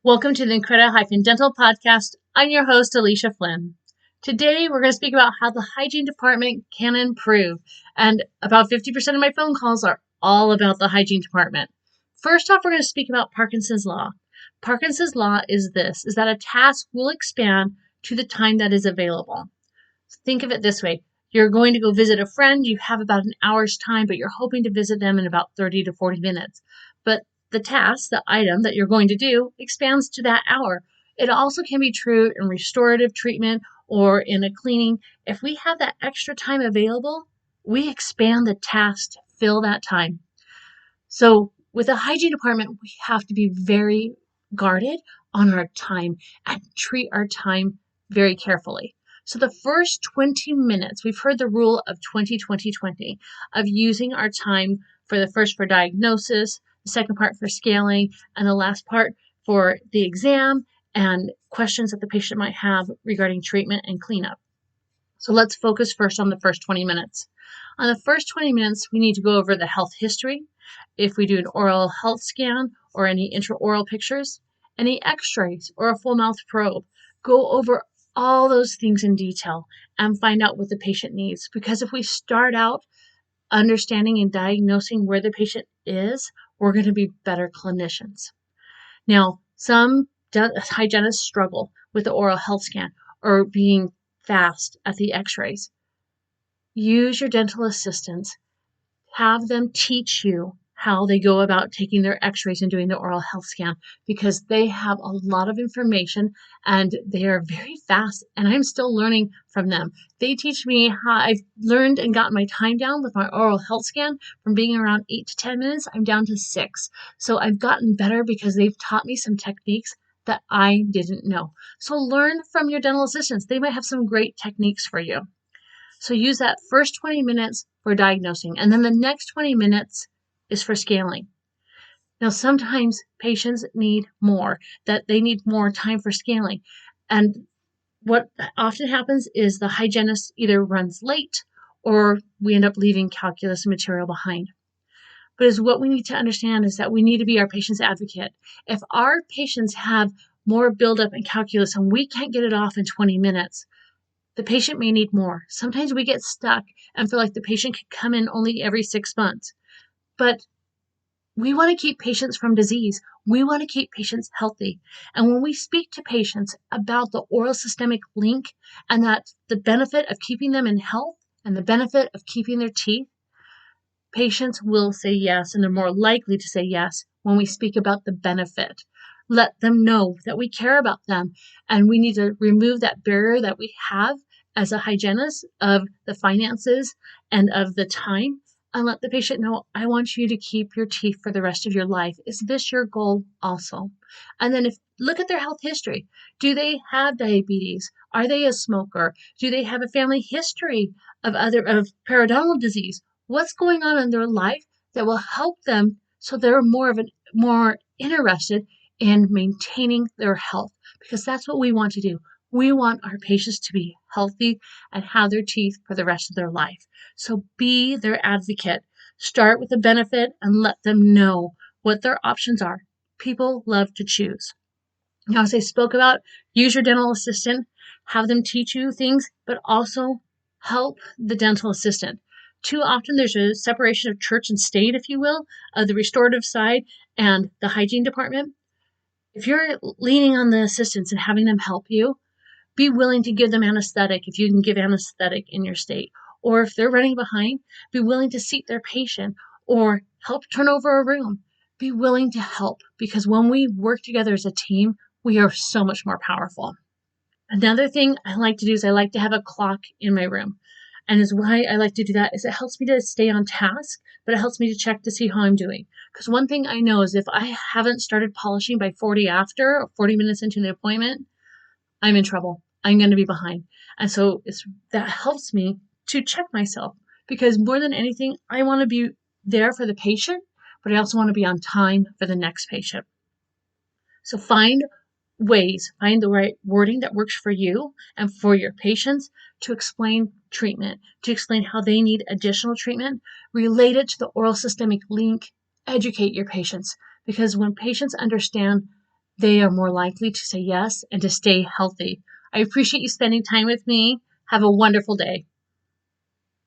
Welcome to the Increda-dental podcast. I'm your host, Alicia Flynn. Today, we're going to speak about how the hygiene department can improve. And about 50% of my phone calls are all about the hygiene department. First off, we're going to speak about Parkinson's law. Parkinson's law is that a task will expand to the time that is available. Think of it this way. You're going to go visit a friend. You have about an hour's time, but you're hoping to visit them in about 30 to 40 minutes. But the task, the item that you're going to do, expands to that hour. It also can be true in restorative treatment or in a cleaning. If we have that extra time available, we expand the task to fill that time. So with a hygiene department, we have to be very guarded on our time and treat our time very carefully. So the first 20 minutes, we've heard the rule of 20-20-20 of using our time for diagnosis, the second part for scaling, and the last part for the exam and questions that the patient might have regarding treatment and cleanup. So let's focus first on the first 20 minutes. On the first 20 minutes, we need to go over the health history. If we do an oral health scan or any intraoral pictures, any x-rays or a full mouth probe, go over all those things in detail and find out what the patient needs. Because if we start out understanding and diagnosing where the patient is, we're going to be better clinicians. Now, some hygienists struggle with the oral health scan or being fast at the x-rays. Use your dental assistants. Have them teach you how they go about taking their x-rays and doing the oral health scan, because they have a lot of information and they are very fast, and I'm still learning from them. They teach me how I've learned and gotten my time down with my oral health scan from being around 8 to 10 minutes. I'm down to 6. So I've gotten better because they've taught me some techniques that I didn't know. So learn from your dental assistants. They might have some great techniques for you. So use that first 20 minutes for diagnosing, and then the next 20 minutes is for scaling. Now, sometimes patients need more, that they need more time for scaling. And what often happens is the hygienist either runs late or we end up leaving calculus material behind. But what we need to understand is that we need to be our patient's advocate. If our patients have more buildup in calculus and we can't get it off in 20 minutes, the patient may need more. Sometimes we get stuck and feel like the patient can come in only every 6 months. But we want to keep patients from disease. We want to keep patients healthy. And when we speak to patients about the oral systemic link and that the benefit of keeping them in health and the benefit of keeping their teeth, patients will say yes, and they're more likely to say yes when we speak about the benefit. Let them know that we care about them, and we need to remove that barrier that we have as a hygienist of the finances and of the time, and let the patient know, I want you to keep your teeth for the rest of your life. Is this your goal also? And then look at their health history. Do they have diabetes? Are they a smoker? Do they have a family history of periodontal disease? What's going on in their life that will help them so they're more interested in maintaining their health? Because that's what we want to do. We want our patients to be healthy and have their teeth for the rest of their life. So be their advocate. Start with the benefit and let them know what their options are. People love to choose. Now, as I spoke about, use your dental assistant, have them teach you things, but also help the dental assistant. Too often there's a separation of church and state, if you will, of the restorative side and the hygiene department. If you're leaning on the assistants and having them help you, be willing to give them anesthetic if you can give anesthetic in your state. Or if they're running behind, be willing to seat their patient or help turn over a room. Be willing to help, because when we work together as a team, we are so much more powerful. Another thing I like to do is I like to have a clock in my room. And is why I like to do that is it helps me to stay on task, but it helps me to check to see how I'm doing. Because one thing I know is if I haven't started polishing by 40 after or 40 minutes into the appointment, I'm in trouble. I'm going to be behind. And so that helps me to check myself, because more than anything, I want to be there for the patient, but I also want to be on time for the next patient. So find the right wording that works for you and for your patients to explain treatment, to explain how they need additional treatment related to the oral systemic link. Educate your patients, because when patients understand they are more likely to say yes and to stay healthy. I appreciate you spending time with me. Have a wonderful day.